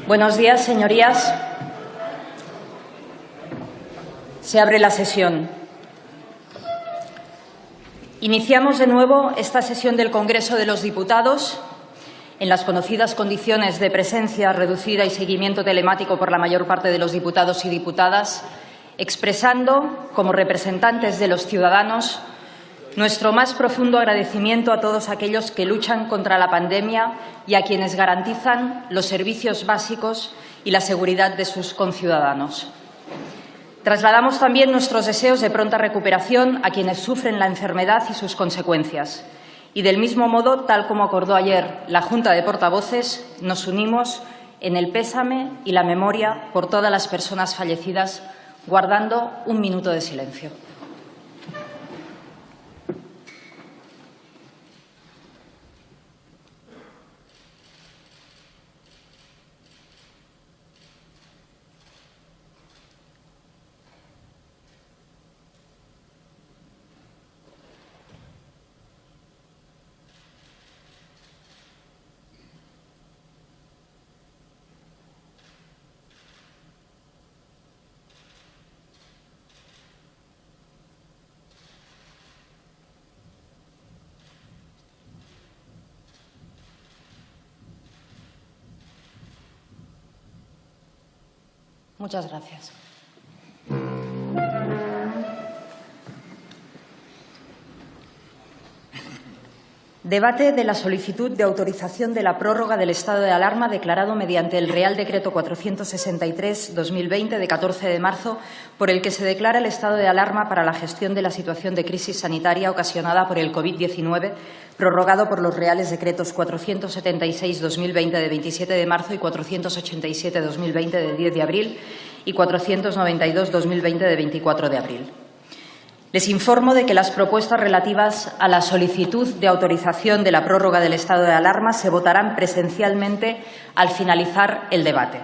Buenos días, señorías. Se abre la sesión. Iniciamos de nuevo esta sesión del Congreso de los Diputados en las conocidas condiciones de presencia reducida y seguimiento telemático por la mayor parte de los diputados y diputadas, expresando, como representantes de los ciudadanos, nuestro más profundo agradecimiento a todos aquellos que luchan contra la pandemia y a quienes garantizan los servicios básicos y la seguridad de sus conciudadanos. Trasladamos también nuestros deseos de pronta recuperación a quienes sufren la enfermedad y sus consecuencias. Y del mismo modo, tal como acordó ayer la Junta de Portavoces, nos unimos en el pésame y la memoria por todas las personas fallecidas, guardando un minuto de silencio. Muchas gracias. Debate de la solicitud de autorización de la prórroga del estado de alarma declarado mediante el Real Decreto 463/2020 de 14 de marzo, por el que se declara el estado de alarma para la gestión de la situación de crisis sanitaria ocasionada por el COVID-19, prorrogado por los Reales Decretos 476/2020 de 27 de marzo y 487/2020 de 10 de abril y 492/2020 de 24 de abril. Les informo de que las propuestas relativas a la solicitud de autorización de la prórroga del estado de alarma se votarán presencialmente al finalizar el debate.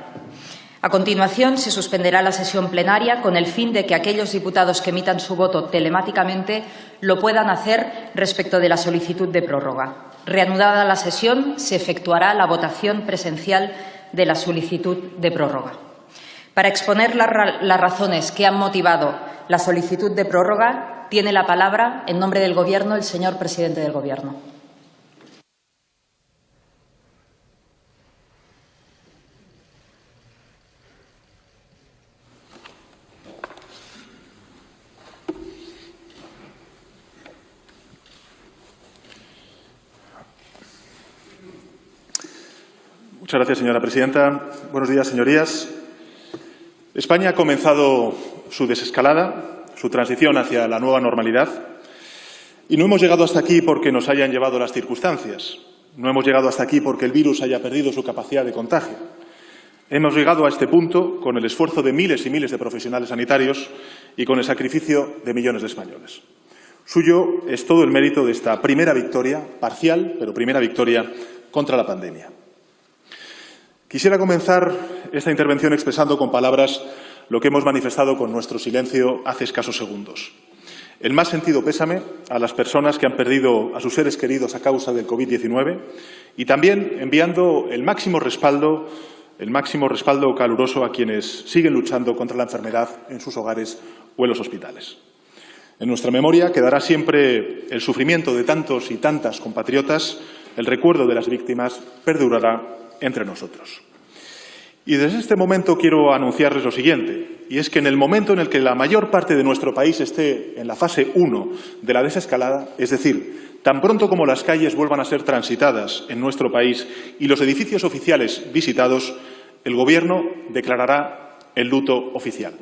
A continuación, se suspenderá la sesión plenaria con el fin de que aquellos diputados que emitan su voto telemáticamente lo puedan hacer respecto de la solicitud de prórroga. Reanudada la sesión, se efectuará la votación presencial de la solicitud de prórroga. Para exponer las razones que han motivado la solicitud de prórroga, tiene la palabra, en nombre del Gobierno, el señor presidente del Gobierno. Muchas gracias, señora presidenta. Buenos días, señorías. España ha comenzado su desescalada, su transición hacia la nueva normalidad, y no hemos llegado hasta aquí porque nos hayan llevado las circunstancias. No hemos llegado hasta aquí porque el virus haya perdido su capacidad de contagio. Hemos llegado a este punto con el esfuerzo de miles y miles de profesionales sanitarios y con el sacrificio de millones de españoles. Suyo es todo el mérito de esta primera victoria, parcial, pero primera victoria contra la pandemia. Quisiera comenzar esta intervención expresando con palabras lo que hemos manifestado con nuestro silencio hace escasos segundos. El más sentido pésame a las personas que han perdido a sus seres queridos a causa del COVID-19 y también enviando el máximo respaldo caluroso a quienes siguen luchando contra la enfermedad en sus hogares o en los hospitales. En nuestra memoria quedará siempre el sufrimiento de tantos y tantas compatriotas, el recuerdo de las víctimas perdurará entre nosotros. Y desde este momento quiero anunciarles lo siguiente, y es que en el momento en el que la mayor parte de nuestro país esté en la fase 1 de la desescalada, es decir, tan pronto como las calles vuelvan a ser transitadas en nuestro país y los edificios oficiales visitados, el Gobierno declarará el luto oficial.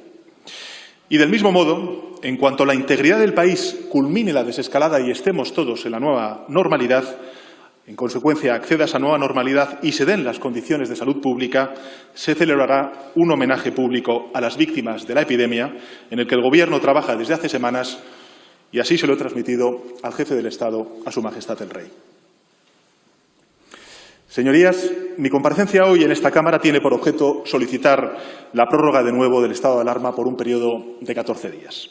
Y del mismo modo, en cuanto la integridad del país culmine la desescalada y estemos todos en la nueva normalidad, en consecuencia, acceda a esa nueva normalidad y se den las condiciones de salud pública, se celebrará un homenaje público a las víctimas de la epidemia, en el que el Gobierno trabaja desde hace semanas y así se lo he transmitido al jefe del Estado, a Su Majestad el Rey. Señorías, mi comparecencia hoy en esta Cámara tiene por objeto solicitar la prórroga de nuevo del estado de alarma por un periodo de 14 días.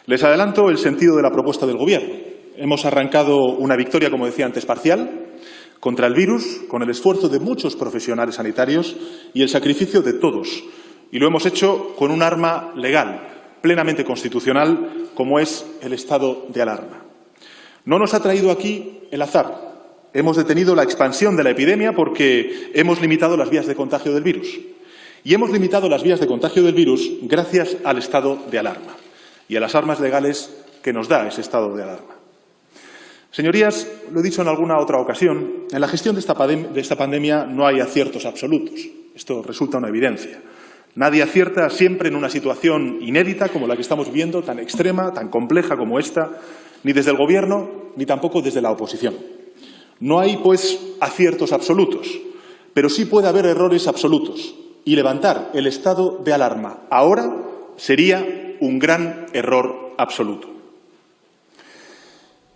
Les adelanto el sentido de la propuesta del Gobierno. Hemos arrancado una victoria, como decía antes, parcial, contra el virus con el esfuerzo de muchos profesionales sanitarios y el sacrificio de todos. Y lo hemos hecho con un arma legal, plenamente constitucional, como es el estado de alarma. No nos ha traído aquí el azar. Hemos detenido la expansión de la epidemia porque hemos limitado las vías de contagio del virus. Y hemos limitado las vías de contagio del virus gracias al estado de alarma y a las armas legales que nos da ese estado de alarma. Señorías, lo he dicho en alguna otra ocasión, en la gestión de esta pandemia no hay aciertos absolutos. Esto resulta una evidencia. Nadie acierta siempre en una situación inédita como la que estamos viviendo, tan extrema, tan compleja como esta, ni desde el Gobierno ni tampoco desde la oposición. No hay, pues, aciertos absolutos, pero sí puede haber errores absolutos. Y levantar el estado de alarma ahora sería un gran error absoluto.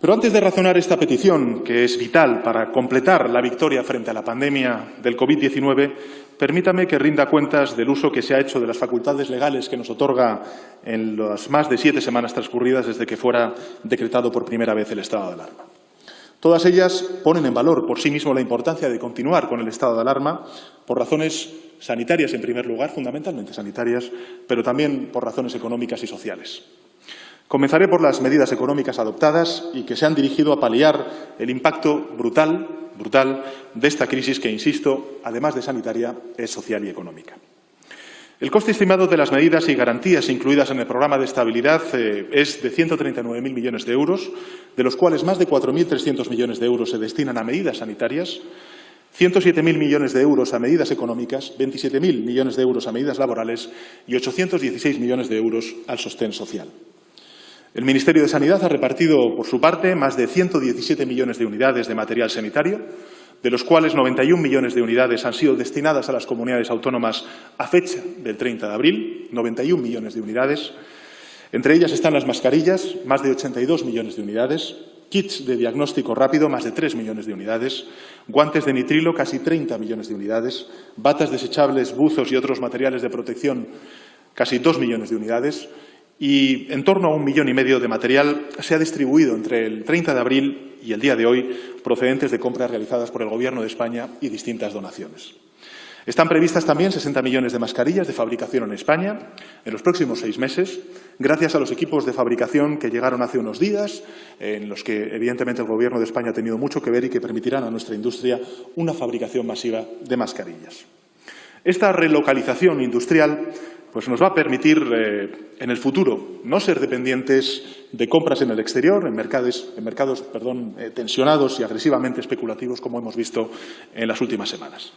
Pero antes de razonar esta petición, que es vital para completar la victoria frente a la pandemia del COVID-19, permítame que rinda cuentas del uso que se ha hecho de las facultades legales que nos otorga en las más de 7 semanas transcurridas desde que fuera decretado por primera vez el estado de alarma. Todas ellas ponen en valor por sí mismo la importancia de continuar con el estado de alarma por razones sanitarias, en primer lugar, fundamentalmente sanitarias, pero también por razones económicas y sociales. Comenzaré por las medidas económicas adoptadas y que se han dirigido a paliar el impacto brutal de esta crisis que, insisto, además de sanitaria, es social y económica. El coste estimado de las medidas y garantías incluidas en el programa de estabilidad es de 139.000 millones de euros, de los cuales más de 4.300 millones de euros se destinan a medidas sanitarias, 107.000 millones de euros a medidas económicas, 27.000 millones de euros a medidas laborales y 816 millones de euros al sostén social. El Ministerio de Sanidad ha repartido, por su parte, más de 117 millones de unidades de material sanitario, de los cuales 91 millones de unidades han sido destinadas a las comunidades autónomas a fecha del 30 de abril, 91 millones de unidades. Entre ellas están las mascarillas, más de 82 millones de unidades, kits de diagnóstico rápido, más de 3 millones de unidades, guantes de nitrilo, casi 30 millones de unidades, batas desechables, buzos y otros materiales de protección, casi 2 millones de unidades, y en torno a 1,5 millones de material se ha distribuido entre el 30 de abril y el día de hoy, procedentes de compras realizadas por el Gobierno de España y distintas donaciones. Están previstas también 60 millones de mascarillas de fabricación en España en los próximos 6 meses, gracias a los equipos de fabricación que llegaron hace unos días, en los que, evidentemente, el Gobierno de España ha tenido mucho que ver y que permitirán a nuestra industria una fabricación masiva de mascarillas. Esta relocalización industrial pues nos va a permitir en el futuro no ser dependientes de compras en el exterior, en mercados tensionados y agresivamente especulativos, como hemos visto en las últimas semanas.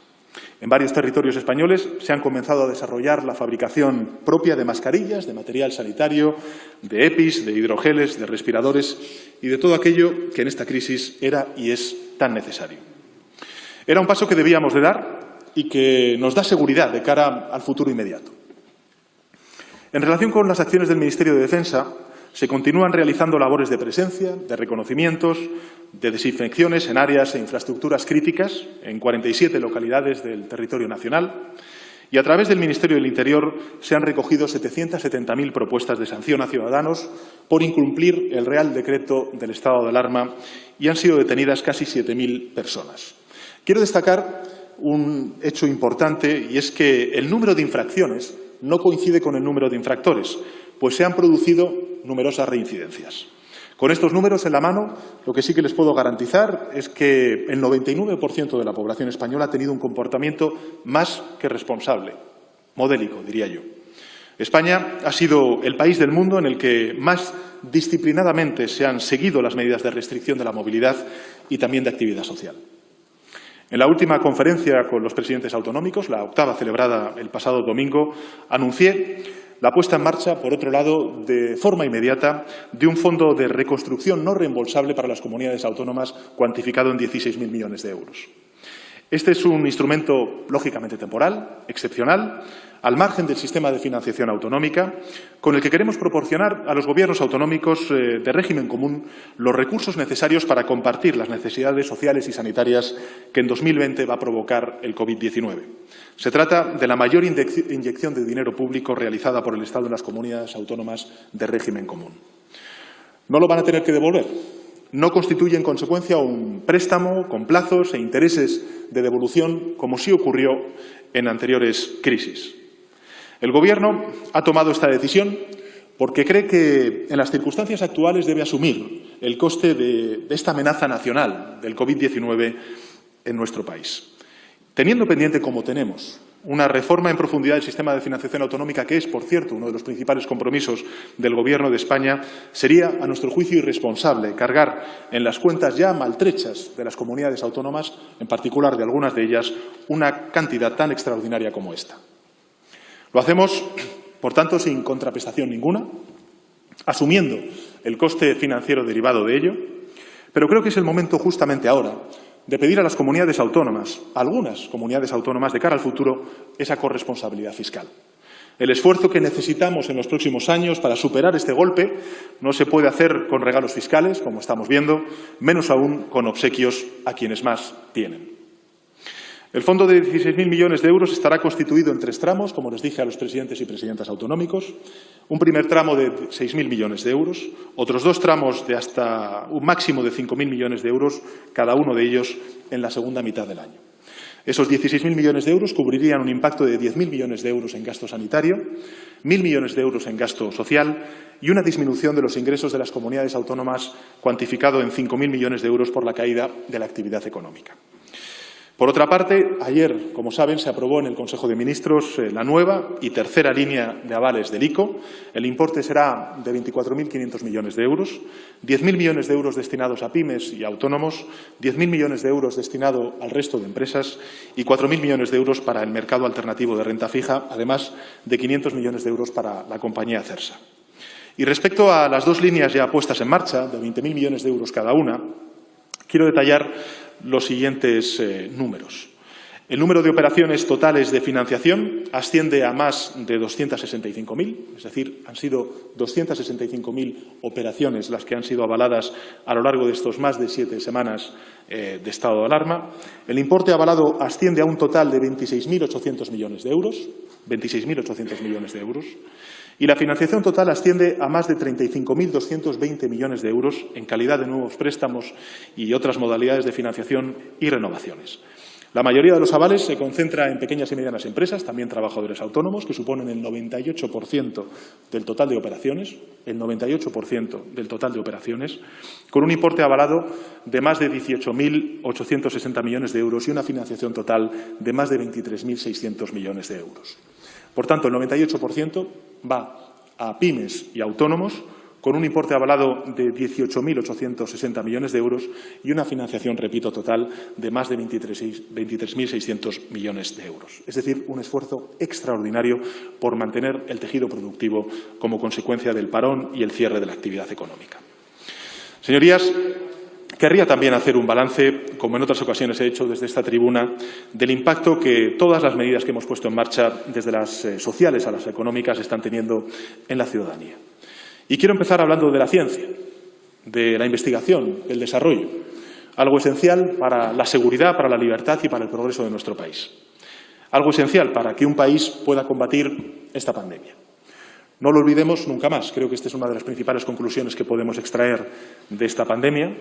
En varios territorios españoles se han comenzado a desarrollar la fabricación propia de mascarillas, de material sanitario, de EPIs, de hidrogeles, de respiradores y de todo aquello que en esta crisis era y es tan necesario. Era un paso que debíamos de dar y que nos da seguridad de cara al futuro inmediato. En relación con las acciones del Ministerio de Defensa, se continúan realizando labores de presencia, de reconocimientos, de desinfecciones en áreas e infraestructuras críticas en 47 localidades del territorio nacional y a través del Ministerio del Interior se han recogido 770.000 propuestas de sanción a ciudadanos por incumplir el Real Decreto del estado de alarma y han sido detenidas casi 7.000 personas. Quiero destacar un hecho importante y es que el número de infracciones no coincide con el número de infractores, pues se han producido numerosas reincidencias. Con estos números en la mano, lo que sí que les puedo garantizar es que el 99% de la población española ha tenido un comportamiento más que responsable, modélico, diría yo. España ha sido el país del mundo en el que más disciplinadamente se han seguido las medidas de restricción de la movilidad y también de actividad social. En la última conferencia con los presidentes autonómicos, la 8ª celebrada el pasado domingo, anuncié la puesta en marcha, por otro lado, de forma inmediata, de un fondo de reconstrucción no reembolsable para las comunidades autónomas cuantificado en 16.000 millones de euros. Este es un instrumento lógicamente temporal, excepcional, al margen del sistema de financiación autonómica, con el que queremos proporcionar a los gobiernos autonómicos de régimen común los recursos necesarios para compartir las necesidades sociales y sanitarias que en 2020 va a provocar el COVID-19. Se trata de la mayor inyección de dinero público realizada por el Estado en las comunidades autónomas de régimen común. No lo van a tener que devolver. no constituye en consecuencia un préstamo con plazos e intereses de devolución, como sí ocurrió en anteriores crisis. El Gobierno ha tomado esta decisión porque cree que en las circunstancias actuales debe asumir el coste de esta amenaza nacional del COVID-19 en nuestro país. Teniendo pendiente, como tenemos, una reforma en profundidad del sistema de financiación autonómica, que es, por cierto, uno de los principales compromisos del Gobierno de España, sería, a nuestro juicio, irresponsable cargar en las cuentas ya maltrechas de las comunidades autónomas, en particular de algunas de ellas, una cantidad tan extraordinaria como esta. Lo hacemos, por tanto, sin contraprestación ninguna, asumiendo el coste financiero derivado de ello, pero creo que es el momento justamente ahora de pedir a las comunidades autónomas, a algunas comunidades autónomas, de cara al futuro, esa corresponsabilidad fiscal. El esfuerzo que necesitamos en los próximos años para superar este golpe no se puede hacer con regalos fiscales, como estamos viendo, menos aún con obsequios a quienes más tienen. El fondo de 16.000 millones de euros estará constituido en 3 tramos, como les dije a los presidentes y presidentas autonómicos. Un primer tramo de 6.000 millones de euros, otros 2 tramos de hasta un máximo de 5.000 millones de euros, cada uno de ellos en la segunda mitad del año. Esos 16.000 millones de euros cubrirían un impacto de 10.000 millones de euros en gasto sanitario, 1.000 millones de euros en gasto social y una disminución de los ingresos de las comunidades autónomas cuantificado en 5.000 millones de euros por la caída de la actividad económica. Por otra parte, ayer, como saben, se aprobó en el Consejo de Ministros la nueva y tercera línea de avales del ICO. El importe será de 24.500 millones de euros, 10.000 millones de euros destinados a pymes y autónomos, 10.000 millones de euros destinados al resto de empresas y 4.000 millones de euros para el mercado alternativo de renta fija, además de 500 millones de euros para la compañía Celsa. Y respecto a las 2 líneas ya puestas en marcha, de 20.000 millones de euros cada una, quiero detallar los siguientes números. El número de operaciones totales de financiación asciende a más de 265.000, es decir, han sido 265.000 operaciones las que han sido avaladas a lo largo de estos más de 7 semanas de estado de alarma. El importe avalado asciende a un total de 26.800 millones de euros, 26.800 millones de euros, y la financiación total asciende a más de 35.220 millones de euros en calidad de nuevos préstamos y otras modalidades de financiación y renovaciones. La mayoría de los avales se concentra en pequeñas y medianas empresas, también trabajadores autónomos, que suponen el 98% del total de operaciones, con un importe avalado de más de 18.860 millones de euros y una financiación total de más de 23.600 millones de euros. Por tanto, el 98% va a pymes y autónomos, con un importe avalado de 18.860 millones de euros y una financiación, repito, total de más de 23.600 millones de euros. Es decir, un esfuerzo extraordinario por mantener el tejido productivo como consecuencia del parón y el cierre de la actividad económica. Señorías, querría también hacer un balance, como en otras ocasiones he hecho desde esta tribuna, del impacto que todas las medidas que hemos puesto en marcha, desde las sociales a las económicas, están teniendo en la ciudadanía. Y quiero empezar hablando de la ciencia, de la investigación, del desarrollo, algo esencial para la seguridad, para la libertad y para el progreso de nuestro país. Algo esencial para que un país pueda combatir esta pandemia. No lo olvidemos nunca más. Creo que esta es una de las principales conclusiones que podemos extraer de esta pandemia,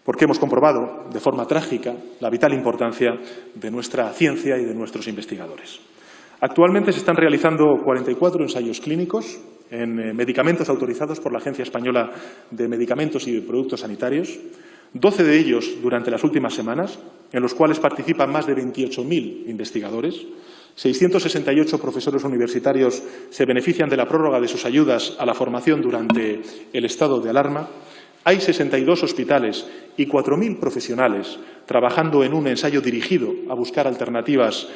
porque hemos comprobado de forma trágica la vital importancia de nuestra ciencia y de nuestros investigadores. Actualmente se están realizando 44 ensayos clínicos en medicamentos autorizados por la Agencia Española de Medicamentos y Productos Sanitarios, 12 de ellos durante las últimas semanas, en los cuales participan más de 28.000 investigadores. 668 profesores universitarios se benefician de la prórroga de sus ayudas a la formación durante el estado de alarma. Hay 62 hospitales y 4.000 profesionales trabajando en un ensayo dirigido a buscar alternativas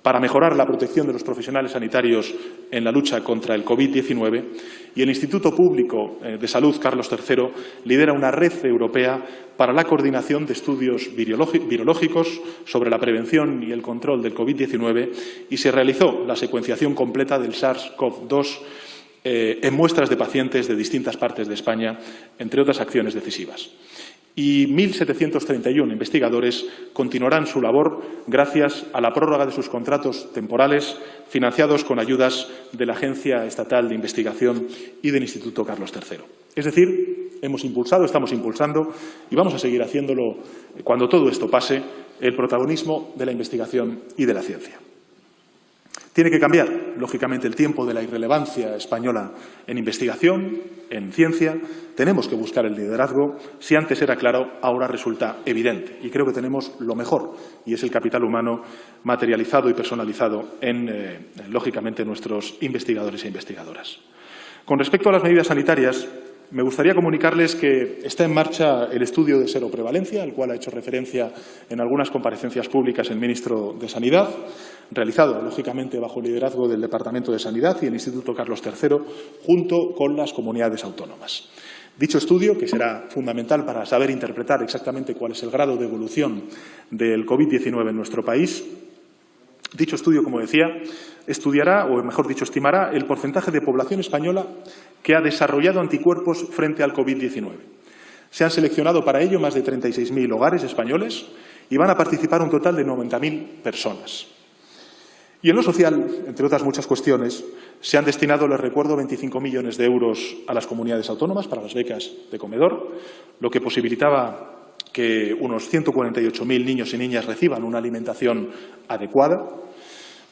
para mejorar la protección de los profesionales sanitarios en la lucha contra el COVID-19, y el Instituto Público de Salud Carlos III lidera una red europea para la coordinación de estudios virológicos sobre la prevención y el control del COVID-19 y se realizó la secuenciación completa del SARS-CoV-2 en muestras de pacientes de distintas partes de España, entre otras acciones decisivas. Y 1.731 investigadores continuarán su labor gracias a la prórroga de sus contratos temporales financiados con ayudas de la Agencia Estatal de Investigación y del Instituto Carlos III. Es decir, hemos impulsado, estamos impulsando y vamos a seguir haciéndolo cuando todo esto pase, el protagonismo de la investigación y de la ciencia. Tiene que cambiar, lógicamente, el tiempo de la irrelevancia española en investigación, en ciencia. Tenemos que buscar el liderazgo. Si antes era claro, ahora resulta evidente. Y creo que tenemos lo mejor, y es el capital humano materializado y personalizado en, lógicamente, nuestros investigadores e investigadoras. Con respecto a las medidas sanitarias, me gustaría comunicarles que está en marcha el estudio de seroprevalencia, al cual ha hecho referencia en algunas comparecencias públicas el ministro de Sanidad, realizado, lógicamente, bajo el liderazgo del Departamento de Sanidad y el Instituto Carlos III, junto con las comunidades autónomas. Dicho estudio, que será fundamental para saber interpretar exactamente cuál es el grado de evolución del COVID-19 en nuestro país, dicho estudio, como decía, estudiará, o mejor dicho, estimará el porcentaje de población española que ha desarrollado anticuerpos frente al COVID-19. Se han seleccionado para ello más de 36.000 hogares españoles y van a participar un total de 90.000 personas. Y en lo social, entre otras muchas cuestiones, se han destinado, les recuerdo, 25 millones de euros a las comunidades autónomas para las becas de comedor, lo que posibilitaba que unos 148.000 niños y niñas reciban una alimentación adecuada.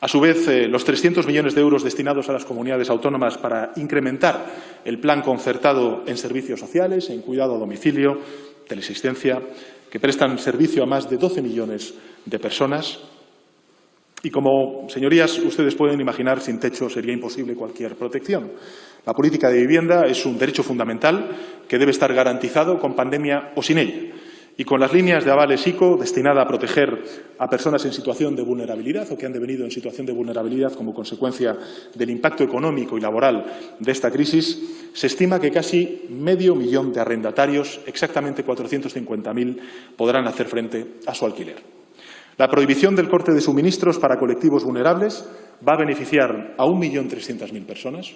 A su vez, los 300 millones de euros destinados a las comunidades autónomas para incrementar el plan concertado en servicios sociales, en cuidado a domicilio, teleasistencia, que prestan servicio a más de 12 millones de personas. Y como, señorías, ustedes pueden imaginar, sin techo sería imposible cualquier protección. La política de vivienda es un derecho fundamental que debe estar garantizado con pandemia o sin ella. Y con las líneas de avales ICO destinada a proteger a personas en situación de vulnerabilidad o que han devenido en situación de vulnerabilidad como consecuencia del impacto económico y laboral de esta crisis, se estima que casi 500.000 de arrendatarios, exactamente 450.000, podrán hacer frente a su alquiler. La prohibición del corte de suministros para colectivos vulnerables va a beneficiar a 1.300.000 personas,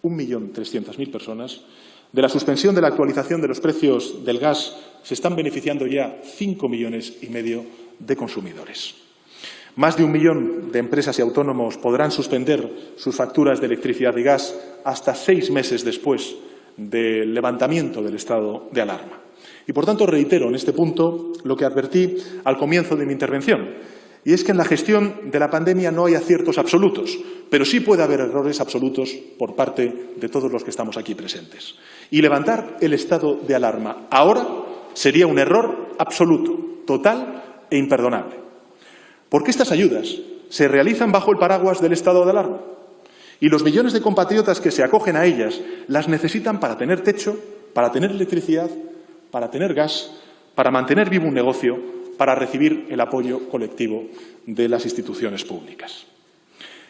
1.300.000 personas. De la suspensión de la actualización de los precios del gas se están beneficiando ya 5,5 millones de consumidores. Más de 1 millón de empresas y autónomos podrán suspender sus facturas de electricidad y gas hasta 6 meses después del levantamiento del estado de alarma. Y, por tanto, reitero en este punto lo que advertí al comienzo de mi intervención, y es que en la gestión de la pandemia no hay aciertos absolutos, pero sí puede haber errores absolutos por parte de todos los que estamos aquí presentes. Y levantar el estado de alarma ahora sería un error absoluto, total e imperdonable. Porque estas ayudas se realizan bajo el paraguas del estado de alarma y los millones de compatriotas que se acogen a ellas las necesitan para tener techo, para tener electricidad, para tener gas, para mantener vivo un negocio, para recibir el apoyo colectivo de las instituciones públicas.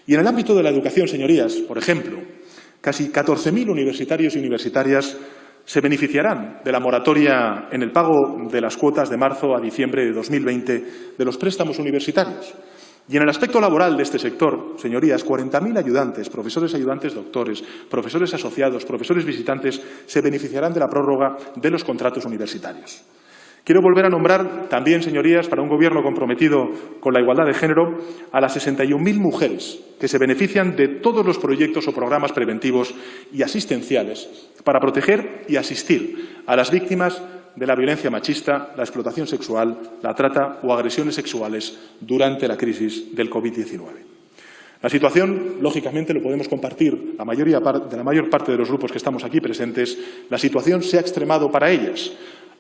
Y en el ámbito de la educación, señorías, por ejemplo, casi 14.000 universitarios y universitarias se beneficiarán de la moratoria en el pago de las cuotas de marzo a diciembre de 2020 de los préstamos universitarios. Y en el aspecto laboral de este sector, señorías, 40.000 ayudantes, profesores ayudantes doctores, profesores asociados, profesores visitantes, se beneficiarán de la prórroga de los contratos universitarios. Quiero volver a nombrar también, señorías, para un Gobierno comprometido con la igualdad de género, a las 61.000 mujeres que se benefician de todos los proyectos o programas preventivos y asistenciales para proteger y asistir a las víctimas de la violencia machista, la explotación sexual, la trata o agresiones sexuales durante la crisis del COVID-19. La situación, lógicamente, lo podemos compartir de la mayor parte de los grupos que estamos aquí presentes, la situación se ha extremado para ellas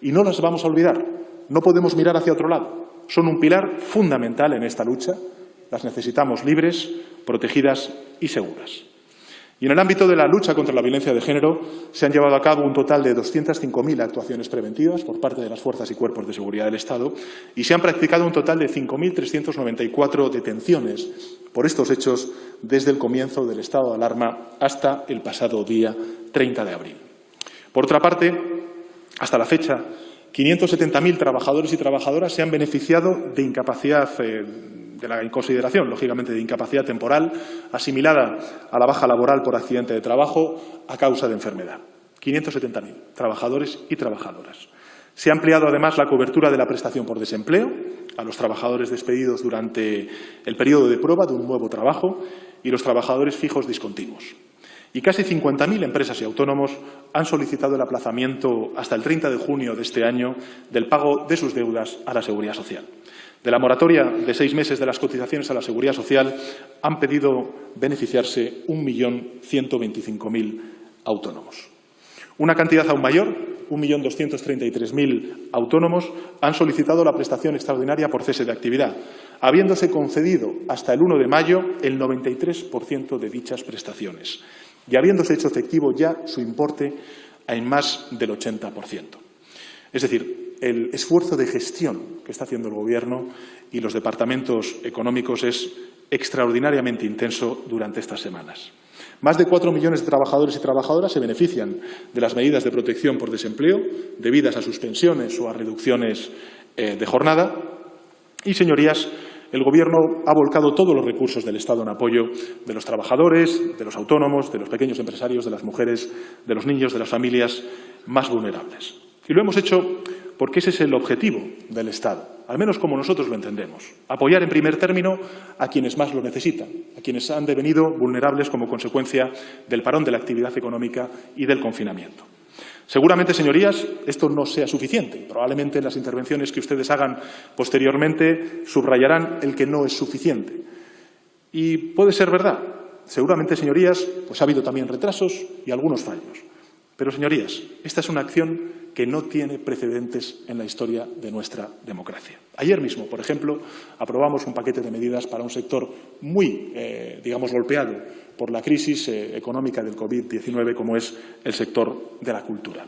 y no las vamos a olvidar. No podemos mirar hacia otro lado. Son un pilar fundamental en esta lucha. Las necesitamos libres, protegidas y seguras. Y en el ámbito de la lucha contra la violencia de género se han llevado a cabo un total de 205.000 actuaciones preventivas por parte de las fuerzas y cuerpos de seguridad del Estado y se han practicado un total de 5.394 detenciones por estos hechos desde el comienzo del estado de alarma hasta el pasado día 30 de abril. Por otra parte, hasta la fecha, 570.000 trabajadores y trabajadoras se han beneficiado de incapacidad de la consideración, lógicamente, de incapacidad temporal asimilada a la baja laboral por accidente de trabajo a causa de enfermedad. 570.000 trabajadores y trabajadoras. Se ha ampliado, además, la cobertura de la prestación por desempleo a los trabajadores despedidos durante el periodo de prueba de un nuevo trabajo y los trabajadores fijos discontinuos. Y casi 50.000 empresas y autónomos han solicitado el aplazamiento hasta el 30 de junio de este año del pago de sus deudas a la Seguridad Social. De la moratoria de 6 meses de las cotizaciones a la Seguridad Social han pedido beneficiarse 1.125.000 autónomos. Una cantidad aún mayor, 1.233.000 autónomos, han solicitado la prestación extraordinaria por cese de actividad, habiéndose concedido hasta el 1 de mayo el 93% de dichas prestaciones y habiéndose hecho efectivo ya su importe en más del 80%. Es decir, el esfuerzo de gestión que está haciendo el Gobierno y los departamentos económicos es extraordinariamente intenso durante estas semanas. Más de 4 millones de trabajadores y trabajadoras se benefician de las medidas de protección por desempleo debidas a suspensiones o a reducciones de jornada. Y, señorías, el Gobierno ha volcado todos los recursos del Estado en apoyo de los trabajadores, de los autónomos, de los pequeños empresarios, de las mujeres, de los niños, de las familias más vulnerables. Y lo hemos hecho porque ese es el objetivo del Estado, al menos como nosotros lo entendemos. Apoyar en primer término a quienes más lo necesitan, a quienes han devenido vulnerables como consecuencia del parón de la actividad económica y del confinamiento. Seguramente, señorías, esto no sea suficiente. Probablemente en las intervenciones que ustedes hagan posteriormente subrayarán el que no es suficiente. Y puede ser verdad. Seguramente, señorías, pues ha habido también retrasos y algunos fallos. Pero, señorías, esta es una acción que no tiene precedentes en la historia de nuestra democracia. Ayer mismo, por ejemplo, aprobamos un paquete de medidas para un sector muy, golpeado por la crisis económica del COVID-19, como es el sector de la cultura.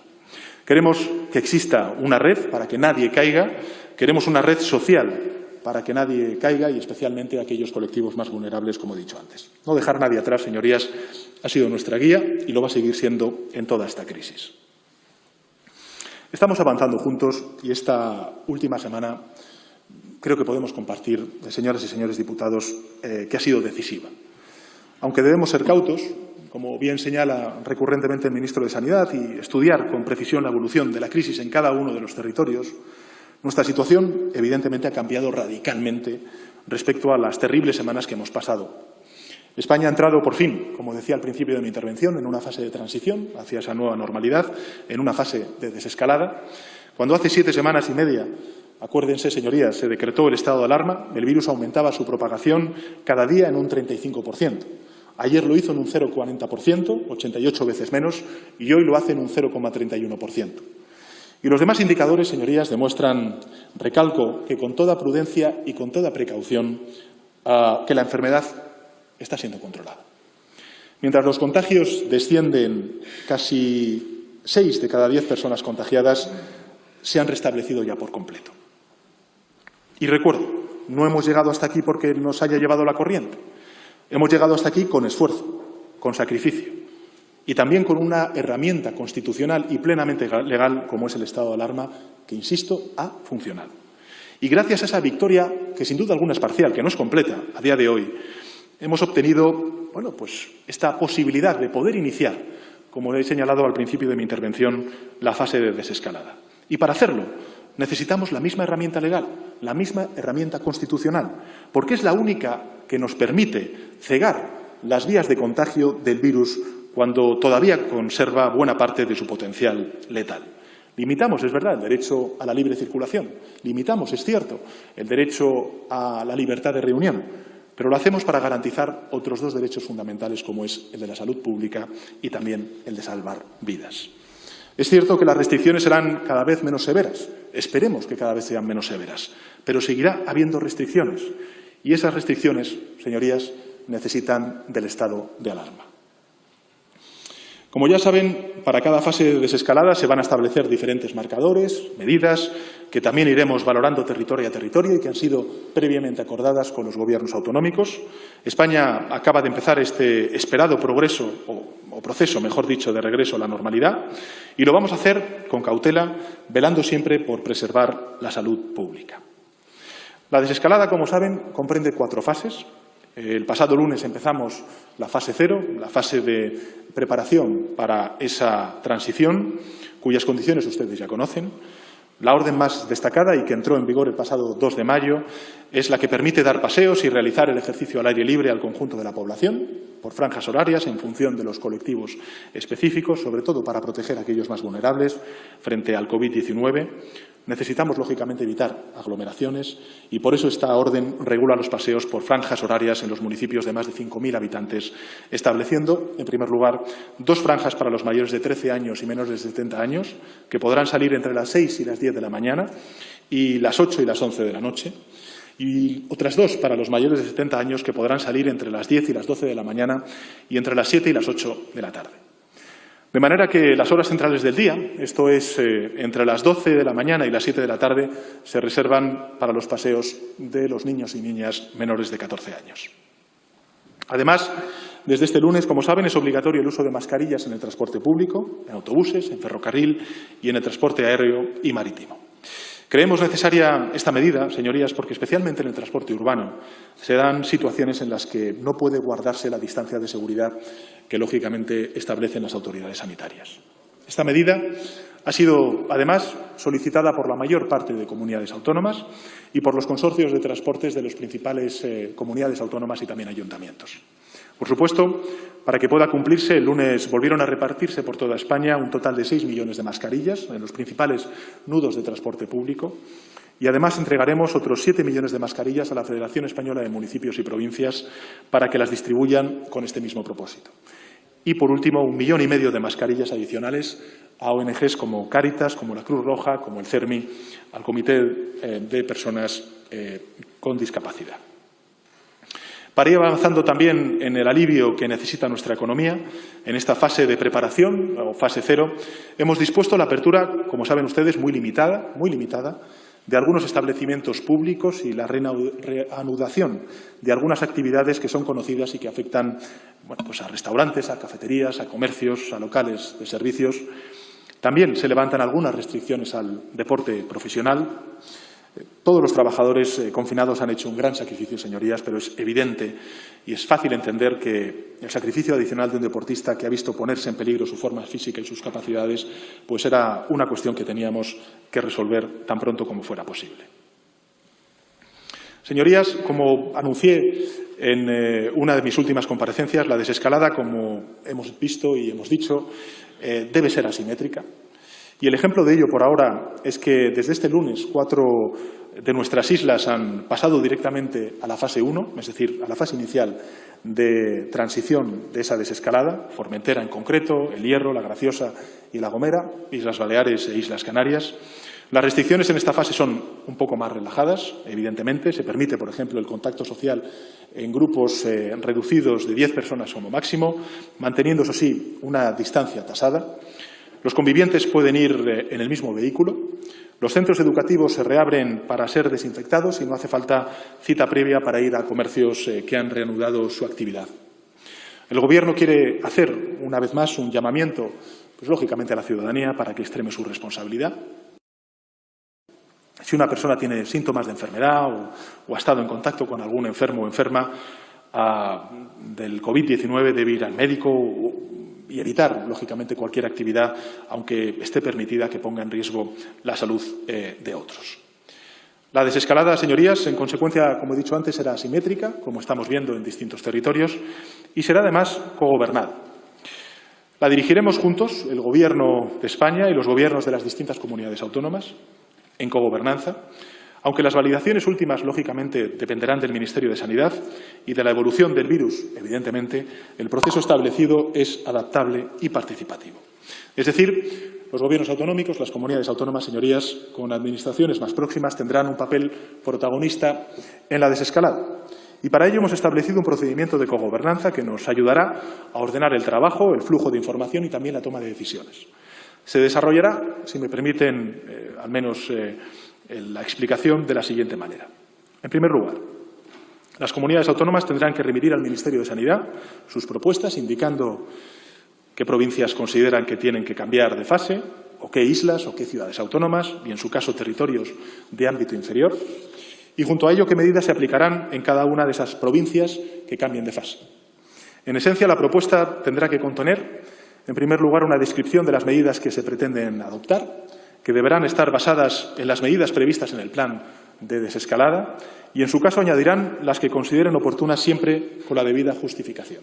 Queremos que exista una red para que nadie caiga, queremos una red social para que nadie caiga y especialmente aquellos colectivos más vulnerables, como he dicho antes. No dejar nadie atrás, señorías, ha sido nuestra guía y lo va a seguir siendo en toda esta crisis. Estamos avanzando juntos y esta última semana creo que podemos compartir, señoras y señores diputados, que ha sido decisiva. Aunque debemos ser cautos, como bien señala recurrentemente el ministro de Sanidad, y estudiar con precisión la evolución de la crisis en cada uno de los territorios, nuestra situación evidentemente ha cambiado radicalmente respecto a las terribles semanas que hemos pasado. España ha entrado por fin, como decía al principio de mi intervención, en una fase de transición hacia esa nueva normalidad, en una fase de desescalada. Cuando hace 7 semanas y media, acuérdense, señorías, se decretó el estado de alarma, el virus aumentaba su propagación cada día en un 35%. Ayer lo hizo en un 0,40%, 88 veces menos, y hoy lo hace en un 0,31%. Y los demás indicadores, señorías, demuestran, recalco, que con toda prudencia y con toda precaución, que la enfermedad está siendo controlada. Mientras los contagios descienden, casi 6 de cada 10 personas contagiadas se han restablecido ya por completo. Y recuerdo, no hemos llegado hasta aquí porque nos haya llevado la corriente. Hemos llegado hasta aquí con esfuerzo, con sacrificio y también con una herramienta constitucional y plenamente legal como es el estado de alarma que, insisto, ha funcionado. Y gracias a esa victoria, que sin duda alguna es parcial, que no es completa a día de hoy, hemos obtenido esta posibilidad de poder iniciar, como he señalado al principio de mi intervención, la fase de desescalada. Y para hacerlo necesitamos la misma herramienta legal, la misma herramienta constitucional, porque es la única que nos permite cegar las vías de contagio del virus cuando todavía conserva buena parte de su potencial letal. Limitamos, es verdad, el derecho a la libre circulación, limitamos, es cierto, el derecho a la libertad de reunión, pero lo hacemos para garantizar otros 2 derechos fundamentales, como es el de la salud pública y también el de salvar vidas. Es cierto que las restricciones serán cada vez menos severas, esperemos que cada vez sean menos severas, pero seguirá habiendo restricciones y esas restricciones, señorías, necesitan del estado de alarma. Como ya saben, para cada fase de desescalada se van a establecer diferentes marcadores, medidas, que también iremos valorando territorio a territorio y que han sido previamente acordadas con los gobiernos autonómicos. España acaba de empezar este esperado progreso, o proceso, mejor dicho, de regreso a la normalidad, y lo vamos a hacer con cautela, velando siempre por preservar la salud pública. La desescalada, como saben, comprende 4 fases. El pasado lunes empezamos la fase 0, la fase de preparación para esa transición, cuyas condiciones ustedes ya conocen. La orden más destacada y que entró en vigor el pasado 2 de mayo es la que permite dar paseos y realizar el ejercicio al aire libre al conjunto de la población. por franjas horarias en función de los colectivos específicos, sobre todo para proteger a aquellos más vulnerables frente al COVID-19. Necesitamos, lógicamente, evitar aglomeraciones y por eso esta orden regula los paseos por franjas horarias en los municipios de más de 5.000 habitantes, estableciendo, en primer lugar, 2 franjas para los mayores de 13 años y menores de 70 años, que podrán salir entre las 6 y las 10 de la mañana y las 8 y las 11 de la noche, y otras 2 para los mayores de 70 años, que podrán salir entre las 10 y las 12 de la mañana y entre las 7 y las 8 de la tarde. De manera que las horas centrales del día, esto es, entre las 12 de la mañana y las 7 de la tarde, se reservan para los paseos de los niños y niñas menores de 14 años. Además, desde este lunes, como saben, es obligatorio el uso de mascarillas en el transporte público, en autobuses, en ferrocarril y en el transporte aéreo y marítimo. Creemos necesaria esta medida, señorías, porque especialmente en el transporte urbano se dan situaciones en las que no puede guardarse la distancia de seguridad que, lógicamente, establecen las autoridades sanitarias. Esta medida ha sido, además, solicitada por la mayor parte de comunidades autónomas y por los consorcios de transportes de las principales comunidades autónomas y también ayuntamientos. Por supuesto, para que pueda cumplirse, el lunes volvieron a repartirse por toda España un total de 6 millones de mascarillas en los principales nudos de transporte público y, además, entregaremos otros 7 millones de mascarillas a la Federación Española de Municipios y Provincias para que las distribuyan con este mismo propósito. Y, por último, 1,5 millones de mascarillas adicionales a ONGs como Cáritas, como la Cruz Roja, como el CERMI, al Comité de Personas con Discapacidad. Para ir avanzando también en el alivio que necesita nuestra economía, en esta fase de preparación, o fase 0, hemos dispuesto la apertura, como saben ustedes, muy limitada, de algunos establecimientos públicos y la reanudación de algunas actividades que son conocidas y que afectan pues a restaurantes, a cafeterías, a comercios, a locales de servicios. También se levantan algunas restricciones al deporte profesional. Todos los trabajadores confinados han hecho un gran sacrificio, señorías, pero es evidente y es fácil entender que el sacrificio adicional de un deportista que ha visto ponerse en peligro su forma física y sus capacidades, pues era una cuestión que teníamos que resolver tan pronto como fuera posible. Señorías, como anuncié en una de mis últimas comparecencias, la desescalada, como hemos visto y hemos dicho, debe ser asimétrica. Y el ejemplo de ello por ahora es que desde este lunes 4 de nuestras islas han pasado directamente a la fase 1, es decir, a la fase inicial de transición de esa desescalada, Formentera en concreto, El Hierro, La Graciosa y La Gomera, Islas Baleares e Islas Canarias. Las restricciones en esta fase son un poco más relajadas, evidentemente. Se permite, por ejemplo, el contacto social en grupos reducidos de 10 personas como máximo, manteniendo, eso sí, una distancia tasada. Los convivientes pueden ir en el mismo vehículo. Los centros educativos se reabren para ser desinfectados y no hace falta cita previa para ir a comercios que han reanudado su actividad. El Gobierno quiere hacer, una vez más, un llamamiento, pues lógicamente, a la ciudadanía para que extreme su responsabilidad. Si una persona tiene síntomas de enfermedad o ha estado en contacto con algún enfermo o enferma del COVID-19, debe ir al médico y evitar, lógicamente, cualquier actividad, aunque esté permitida, que ponga en riesgo la salud de otros. La desescalada, señorías, en consecuencia, como he dicho antes, será asimétrica, como estamos viendo en distintos territorios, y será además cogobernada. La dirigiremos juntos, el Gobierno de España y los gobiernos de las distintas comunidades autónomas, en cogobernanza, aunque las validaciones últimas, lógicamente, dependerán del Ministerio de Sanidad y de la evolución del virus, evidentemente, el proceso establecido es adaptable y participativo. Es decir, los gobiernos autonómicos, las comunidades autónomas, señorías, con administraciones más próximas, tendrán un papel protagonista en la desescalada. Y para ello hemos establecido un procedimiento de cogobernanza que nos ayudará a ordenar el trabajo, el flujo de información y también la toma de decisiones. Se desarrollará, si me permiten, al menos la explicación de la siguiente manera. En primer lugar, las comunidades autónomas tendrán que remitir al Ministerio de Sanidad sus propuestas indicando qué provincias consideran que tienen que cambiar de fase o qué islas o qué ciudades autónomas y, en su caso, territorios de ámbito inferior y, junto a ello, qué medidas se aplicarán en cada una de esas provincias que cambien de fase. En esencia, la propuesta tendrá que contener, en primer lugar, una descripción de las medidas que se pretenden adoptar, que deberán estar basadas en las medidas previstas en el plan de desescalada y, en su caso, añadirán las que consideren oportunas siempre con la debida justificación.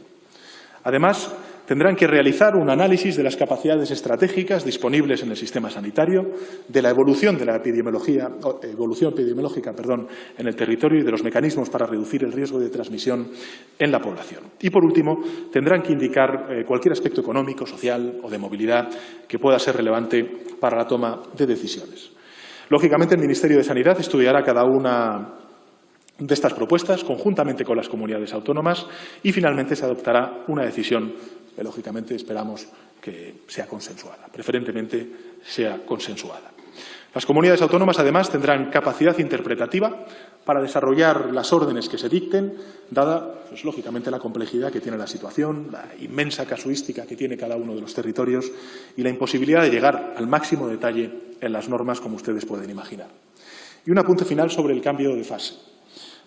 Además, tendrán que realizar un análisis de las capacidades estratégicas disponibles en el sistema sanitario, de la evolución de la epidemiológica en el territorio y de los mecanismos para reducir el riesgo de transmisión en la población. Y, por último, tendrán que indicar cualquier aspecto económico, social o de movilidad que pueda ser relevante para la toma de decisiones. Lógicamente, el Ministerio de Sanidad estudiará cada una de estas propuestas conjuntamente con las comunidades autónomas y, finalmente, se adoptará una decisión que, lógicamente, esperamos que sea consensuada, preferentemente sea consensuada. Las comunidades autónomas, además, tendrán capacidad interpretativa para desarrollar las órdenes que se dicten, dada, pues, lógicamente, la complejidad que tiene la situación, la inmensa casuística que tiene cada uno de los territorios y la imposibilidad de llegar al máximo detalle en las normas, como ustedes pueden imaginar. Y un apunte final sobre el cambio de fase.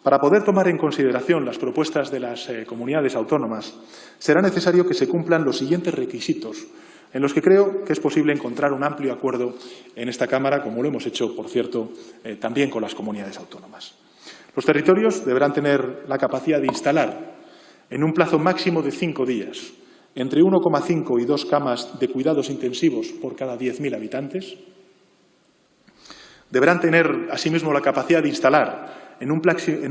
Para poder tomar en consideración las propuestas de las comunidades autónomas, será necesario que se cumplan los siguientes requisitos, en los que creo que es posible encontrar un amplio acuerdo en esta Cámara, como lo hemos hecho, por cierto, también con las comunidades autónomas. Los territorios deberán tener la capacidad de instalar, en un plazo máximo de 5 días, entre 1,5 y 2 camas de cuidados intensivos por cada 10.000 habitantes. Deberán tener, asimismo, la capacidad de instalar, en un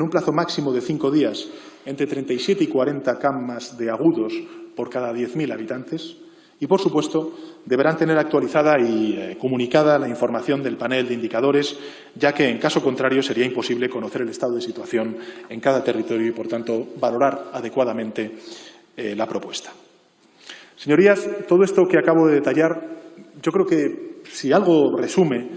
plazo máximo de 5 días, entre 37 y 40 camas de agudos por cada 10.000 habitantes. Y, por supuesto, deberán tener actualizada y comunicada la información del panel de indicadores, ya que, en caso contrario, sería imposible conocer el estado de situación en cada territorio y, por tanto, valorar adecuadamente la propuesta. Señorías, todo esto que acabo de detallar, yo creo que, si algo resume,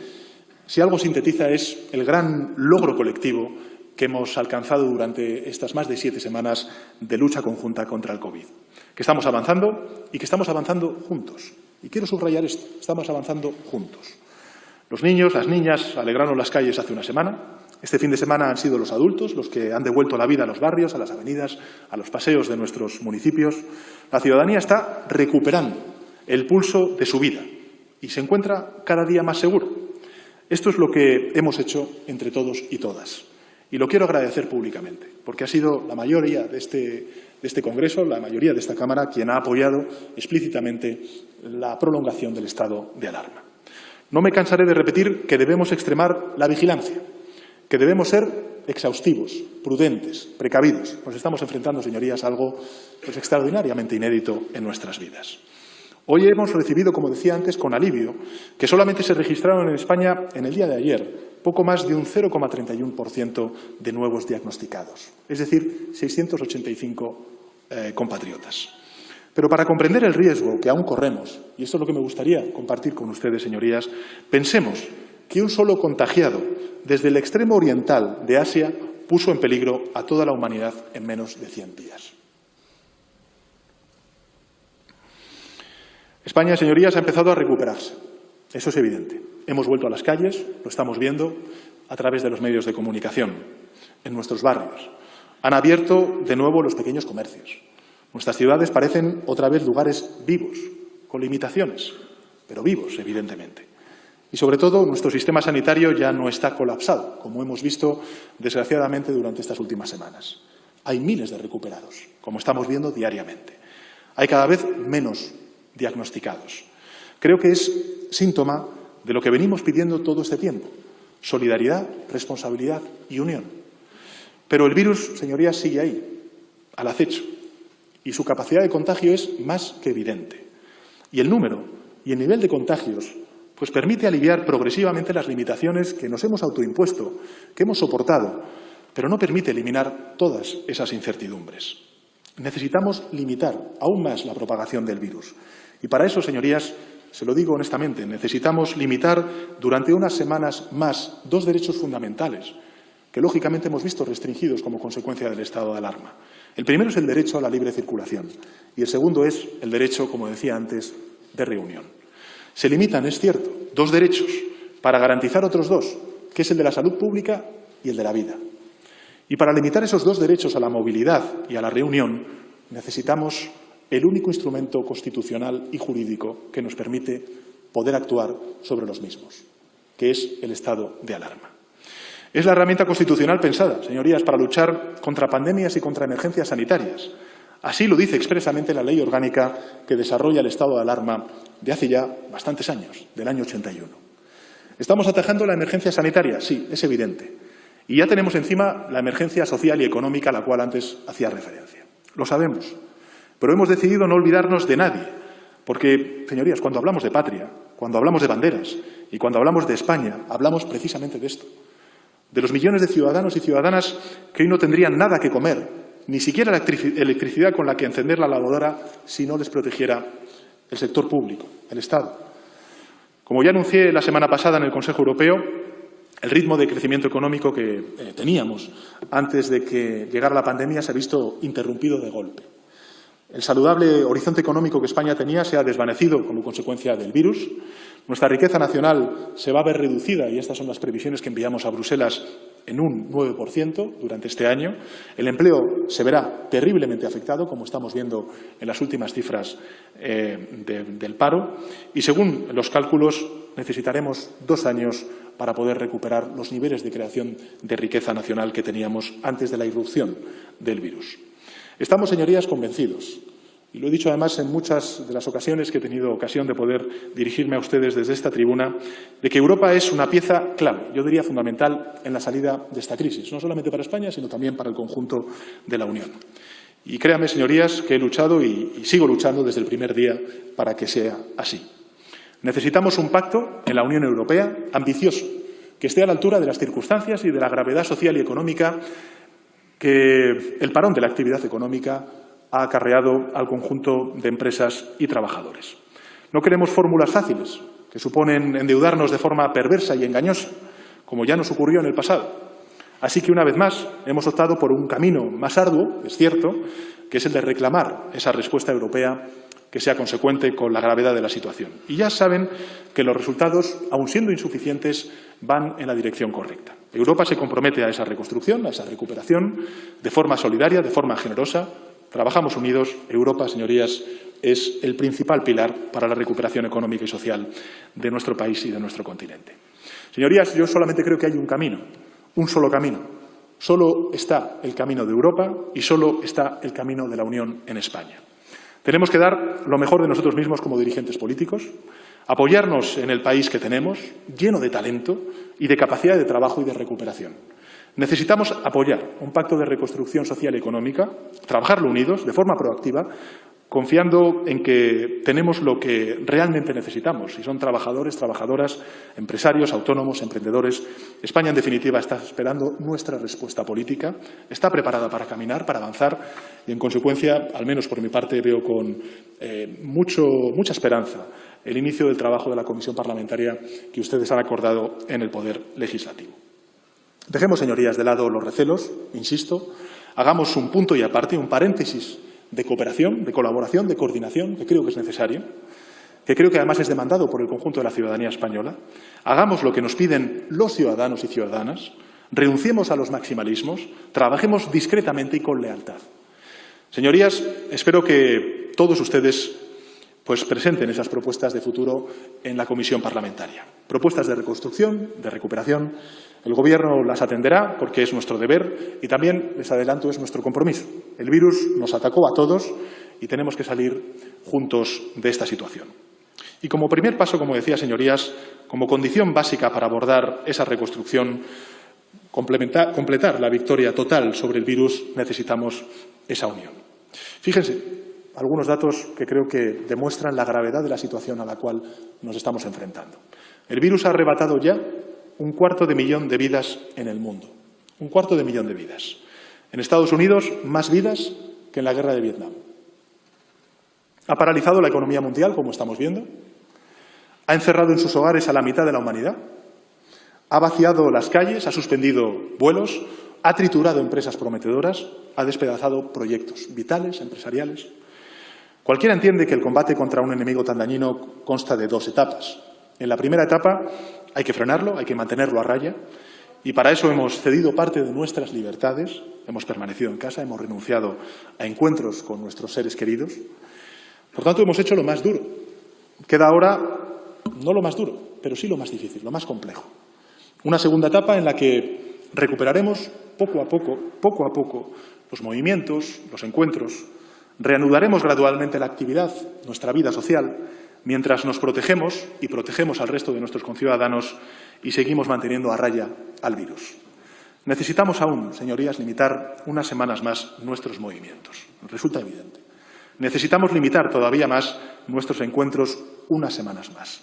si algo sintetiza, es el gran logro colectivo que hemos alcanzado durante estas más de 7 semanas de lucha conjunta contra el COVID. Que estamos avanzando y que estamos avanzando juntos. Y quiero subrayar esto, estamos avanzando juntos. Los niños, las niñas alegraron las calles hace una semana. Este fin de semana han sido los adultos los que han devuelto la vida a los barrios, a las avenidas, a los paseos de nuestros municipios. La ciudadanía está recuperando el pulso de su vida y se encuentra cada día más segura. Esto es lo que hemos hecho entre todos y todas. Y lo quiero agradecer públicamente, porque ha sido la mayoría de este Congreso, la mayoría de esta Cámara, quien ha apoyado explícitamente la prolongación del estado de alarma. No me cansaré de repetir que debemos extremar la vigilancia, que debemos ser exhaustivos, prudentes, precavidos. Nos estamos enfrentando, señorías, a algo pues, extraordinariamente inédito en nuestras vidas. Hoy hemos recibido, como decía antes, con alivio, que solamente se registraron en España en el día de ayer poco más de un 0,31% de nuevos diagnosticados, es decir, 685 compatriotas. Pero para comprender el riesgo que aún corremos, y esto es lo que me gustaría compartir con ustedes, señorías, pensemos que un solo contagiado desde el extremo oriental de Asia puso en peligro a toda la humanidad en menos de 100 días. España, señorías, ha empezado a recuperarse. Eso es evidente. Hemos vuelto a las calles, lo estamos viendo a través de los medios de comunicación, en nuestros barrios. Han abierto de nuevo los pequeños comercios. Nuestras ciudades parecen otra vez lugares vivos, con limitaciones, pero vivos, evidentemente. Y, sobre todo, nuestro sistema sanitario ya no está colapsado, como hemos visto, desgraciadamente, durante estas últimas semanas. Hay miles de recuperados, como estamos viendo diariamente. Hay cada vez menos diagnosticados. Creo que es síntoma de lo que venimos pidiendo todo este tiempo: solidaridad, responsabilidad y unión. Pero el virus, señorías, sigue ahí, al acecho, y su capacidad de contagio es más que evidente. Y el número y el nivel de contagios pues permite aliviar progresivamente las limitaciones que nos hemos autoimpuesto, que hemos soportado, pero no permite eliminar todas esas incertidumbres. Necesitamos limitar aún más la propagación del virus. Y para eso, señorías, se lo digo honestamente, necesitamos limitar durante unas semanas más 2 derechos fundamentales que, lógicamente, hemos visto restringidos como consecuencia del estado de alarma. El primero es el derecho a la libre circulación y el segundo es el derecho, como decía antes, de reunión. Se limitan, es cierto, 2 derechos para garantizar otros 2, que es el de la salud pública y el de la vida. Y para limitar esos 2 derechos a la movilidad y a la reunión necesitamos el único instrumento constitucional y jurídico que nos permite poder actuar sobre los mismos, que es el estado de alarma. Es la herramienta constitucional pensada, señorías, para luchar contra pandemias y contra emergencias sanitarias, Así lo dice expresamente la Ley Orgánica que desarrolla el estado de alarma de hace ya bastantes años, del año 81. ¿Estamos atajando la emergencia sanitaria? Sí, es evidente. Y ya tenemos encima la emergencia social y económica a la cual antes hacía referencia. Lo sabemos. Pero hemos decidido no olvidarnos de nadie. Porque, señorías, cuando hablamos de patria, cuando hablamos de banderas y cuando hablamos de España, hablamos precisamente de esto. De los millones de ciudadanos y ciudadanas que hoy no tendrían nada que comer, ni siquiera la electricidad con la que encender la lavadora si no les protegiera el sector público, el Estado. Como ya anuncié la semana pasada en el Consejo Europeo, el ritmo de crecimiento económico que teníamos antes de que llegara la pandemia se ha visto interrumpido de golpe. El saludable horizonte económico que España tenía se ha desvanecido como consecuencia del virus. Nuestra riqueza nacional se va a ver reducida, y estas son las previsiones que enviamos a Bruselas, en un 9% durante este año. El empleo se verá terriblemente afectado, como estamos viendo en las últimas cifras del paro. Y según los cálculos, necesitaremos 2 años para poder recuperar los niveles de creación de riqueza nacional que teníamos antes de la irrupción del virus. Estamos, señorías, convencidos, y lo he dicho además en muchas de las ocasiones que he tenido ocasión de poder dirigirme a ustedes desde esta tribuna, de que Europa es una pieza clave, yo diría fundamental, en la salida de esta crisis, no solamente para España, sino también para el conjunto de la Unión. Y créanme, señorías, que he luchado y sigo luchando desde el primer día para que sea así. Necesitamos un pacto en la Unión Europea ambicioso, que esté a la altura de las circunstancias y de la gravedad social y económica que el parón de la actividad económica ha acarreado al conjunto de empresas y trabajadores. No queremos fórmulas fáciles que suponen endeudarnos de forma perversa y engañosa, como ya nos ocurrió en el pasado. Así que, una vez más, hemos optado por un camino más arduo, es cierto, que es el de reclamar esa respuesta europea que sea consecuente con la gravedad de la situación. Y ya saben que los resultados, aun siendo insuficientes, van en la dirección correcta. Europa se compromete a esa reconstrucción, a esa recuperación, de forma solidaria, de forma generosa. Trabajamos unidos. Europa, señorías, es el principal pilar para la recuperación económica y social de nuestro país y de nuestro continente. Señorías, yo solamente creo que hay un camino, un solo camino. Solo está el camino de Europa y solo está el camino de la Unión en España. Tenemos que dar lo mejor de nosotros mismos como dirigentes políticos, apoyarnos en el país que tenemos, lleno de talento y de capacidad de trabajo y de recuperación. Necesitamos apoyar un pacto de reconstrucción social y económica, trabajarlo unidos, de forma proactiva, confiando en que tenemos lo que realmente necesitamos, y son trabajadores, trabajadoras, empresarios, autónomos, emprendedores. España, en definitiva, está esperando nuestra respuesta política, está preparada para caminar, para avanzar, y, en consecuencia, al menos por mi parte, veo con mucha esperanza el inicio del trabajo de la comisión parlamentaria que ustedes han acordado en el Poder Legislativo. Dejemos, señorías, de lado los recelos, insisto, hagamos un punto y aparte, un paréntesis de cooperación, de colaboración, de coordinación, que creo que es necesario, que creo que además es demandado por el conjunto de la ciudadanía española. Hagamos lo que nos piden los ciudadanos y ciudadanas, renunciemos a los maximalismos, trabajemos discretamente y con lealtad. Señorías, espero que todos ustedes presenten esas propuestas de futuro en la comisión parlamentaria. Propuestas de reconstrucción, de recuperación. El Gobierno las atenderá porque es nuestro deber y también, les adelanto, es nuestro compromiso. El virus nos atacó a todos y tenemos que salir juntos de esta situación. Y como primer paso, como decía, señorías, como condición básica para abordar esa reconstrucción, completar la victoria total sobre el virus, necesitamos esa unión. Fíjense, algunos datos que creo que demuestran la gravedad de la situación a la cual nos estamos enfrentando. El virus ha arrebatado ya 250.000 de vidas en el mundo. 250.000 de vidas. En Estados Unidos, más vidas que en la guerra de Vietnam. Ha paralizado la economía mundial, como estamos viendo. Ha encerrado en sus hogares a la mitad de la humanidad. Ha vaciado las calles, ha suspendido vuelos, ha triturado empresas prometedoras, ha despedazado proyectos vitales, empresariales. Cualquiera entiende que el combate contra un enemigo tan dañino consta de 2 etapas. En la primera etapa hay que frenarlo, hay que mantenerlo a raya, y para eso hemos cedido parte de nuestras libertades, hemos permanecido en casa, hemos renunciado a encuentros con nuestros seres queridos. Por tanto, hemos hecho lo más duro. Queda ahora, no lo más duro, pero sí lo más difícil, lo más complejo. Una segunda etapa en la que recuperaremos poco a poco, los movimientos, los encuentros, Reanudaremos gradualmente la actividad, nuestra vida social, mientras nos protegemos y protegemos al resto de nuestros conciudadanos y seguimos manteniendo a raya al virus. Necesitamos aún, señorías, limitar unas semanas más nuestros movimientos. Resulta evidente. Necesitamos limitar todavía más nuestros encuentros unas semanas más.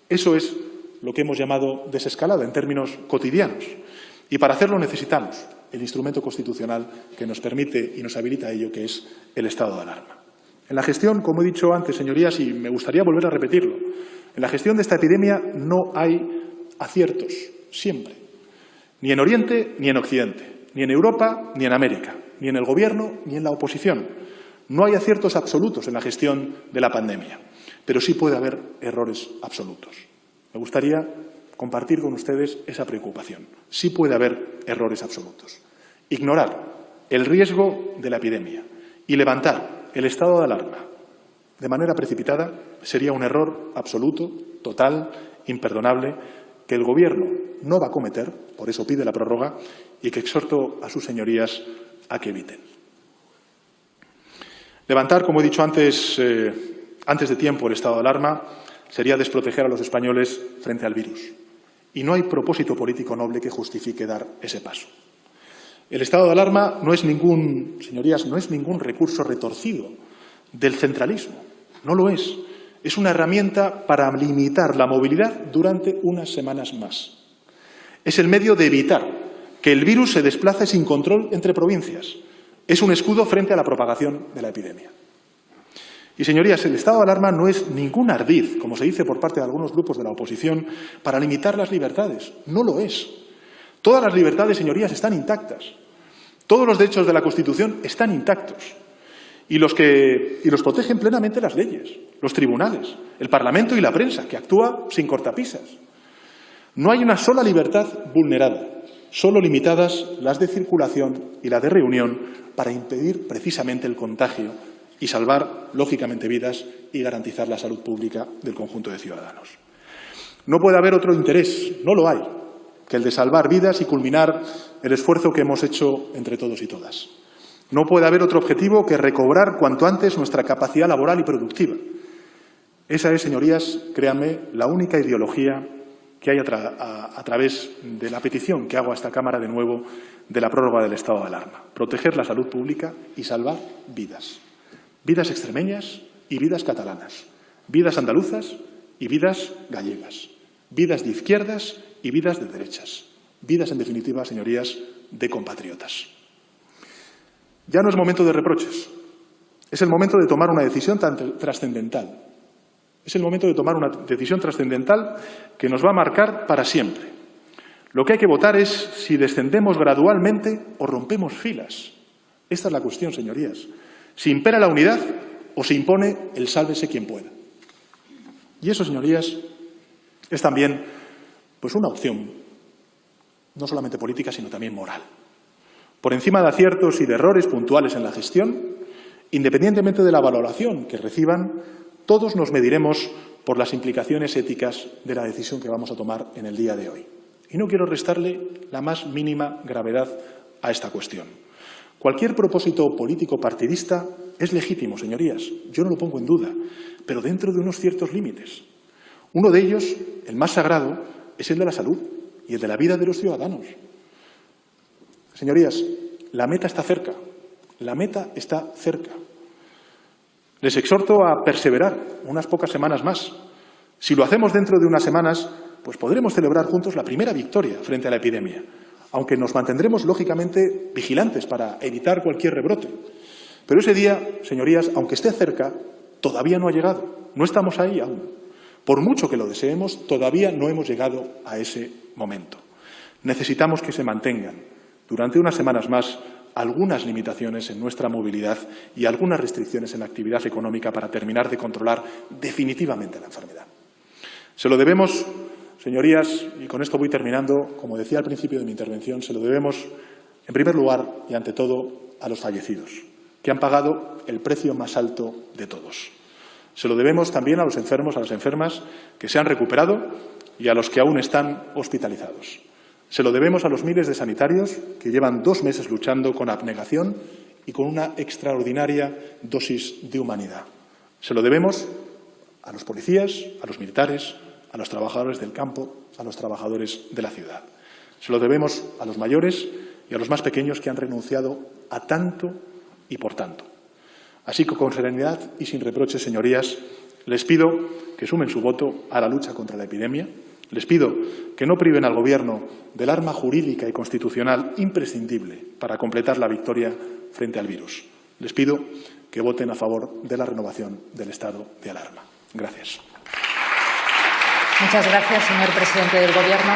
Eso es lo que hemos llamado desescalada en términos cotidianos. Y para hacerlo necesitamos el instrumento constitucional que nos permite y nos habilita a ello, que es el estado de alarma. En la gestión, como he dicho antes, señorías, y me gustaría volver a repetirlo, en la gestión de esta epidemia no hay aciertos, siempre. Ni en Oriente ni en Occidente, ni en Europa ni en América, ni en el Gobierno ni en la oposición. No hay aciertos absolutos en la gestión de la pandemia, pero sí puede haber errores absolutos. Me gustaría compartir con ustedes esa preocupación. Sí puede haber errores absolutos. Ignorar el riesgo de la epidemia y levantar el estado de alarma de manera precipitada sería un error absoluto, total, imperdonable, que el Gobierno no va a cometer, por eso pide la prórroga, y que exhorto a sus señorías a que eviten. Levantar, como he dicho antes de tiempo, el estado de alarma sería desproteger a los españoles frente al virus. Y no hay propósito político noble que justifique dar ese paso. El estado de alarma no es ningún, señorías, no es ningún recurso retorcido del centralismo. No lo es. Es una herramienta para limitar la movilidad durante unas semanas más. Es el medio de evitar que el virus se desplace sin control entre provincias. Es un escudo frente a la propagación de la epidemia. Y, señorías, el estado de alarma no es ningún ardid, como se dice por parte de algunos grupos de la oposición, para limitar las libertades. No lo es. Todas las libertades, señorías, están intactas. Todos los derechos de la Constitución están intactos. Y los protegen plenamente las leyes, los tribunales, el Parlamento y la prensa, que actúa sin cortapisas. No hay una sola libertad vulnerada, solo limitadas las de circulación y la de reunión para impedir precisamente el contagio y salvar, lógicamente, vidas y garantizar la salud pública del conjunto de ciudadanos. No puede haber otro interés, no lo hay, que el de salvar vidas y culminar el esfuerzo que hemos hecho entre todos y todas. No puede haber otro objetivo que recobrar cuanto antes nuestra capacidad laboral y productiva. Esa es, señorías, créanme, la única ideología que hay a través de la petición que hago a esta Cámara de nuevo de la prórroga del estado de alarma. Proteger la salud pública y salvar vidas. Vidas extremeñas y vidas catalanas. Vidas andaluzas y vidas gallegas. Vidas de izquierdas y vidas de derechas. Vidas, en definitiva, señorías, de compatriotas. Ya no es momento de reproches. Es el momento de tomar una decisión tan trascendental. Es el momento de tomar una decisión trascendental que nos va a marcar para siempre. Lo que hay que votar es si descendemos gradualmente o rompemos filas. Esta es la cuestión, señorías. Si impera la unidad o se impone el sálvese quien pueda. Y eso, señorías, es también pues una opción, no solamente política, sino también moral. Por encima de aciertos y de errores puntuales en la gestión, independientemente de la valoración que reciban, todos nos mediremos por las implicaciones éticas de la decisión que vamos a tomar en el día de hoy. Y no quiero restarle la más mínima gravedad a esta cuestión. Cualquier propósito político partidista es legítimo, señorías. Yo no lo pongo en duda, pero dentro de unos ciertos límites. Uno de ellos, el más sagrado, es el de la salud y el de la vida de los ciudadanos. Señorías, la meta está cerca. La meta está cerca. Les exhorto a perseverar unas pocas semanas más. Si lo hacemos dentro de unas semanas, pues podremos celebrar juntos la primera victoria frente a la epidemia, aunque nos mantendremos, lógicamente, vigilantes para evitar cualquier rebrote. Pero ese día, señorías, aunque esté cerca, todavía no ha llegado. No estamos ahí aún. Por mucho que lo deseemos, todavía no hemos llegado a ese momento. Necesitamos que se mantengan durante unas semanas más algunas limitaciones en nuestra movilidad y algunas restricciones en la actividad económica para terminar de controlar definitivamente la enfermedad. Se lo debemos, señorías, y con esto voy terminando, como decía al principio de mi intervención, se lo debemos, en primer lugar y ante todo, a los fallecidos, que han pagado el precio más alto de todos. Se lo debemos también a los enfermos, a las enfermas que se han recuperado y a los que aún están hospitalizados. Se lo debemos a los miles de sanitarios que llevan 2 meses luchando con abnegación y con una extraordinaria dosis de humanidad. Se lo debemos a los policías, a los militares, a los trabajadores del campo, a los trabajadores de la ciudad. Se lo debemos a los mayores y a los más pequeños que han renunciado a tanto y por tanto. Así que con serenidad y sin reproches, señorías, les pido que sumen su voto a la lucha contra la epidemia. Les pido que no priven al Gobierno del arma jurídica y constitucional imprescindible para completar la victoria frente al virus. Les pido que voten a favor de la renovación del estado de alarma. Gracias. Muchas gracias, señor presidente del Gobierno.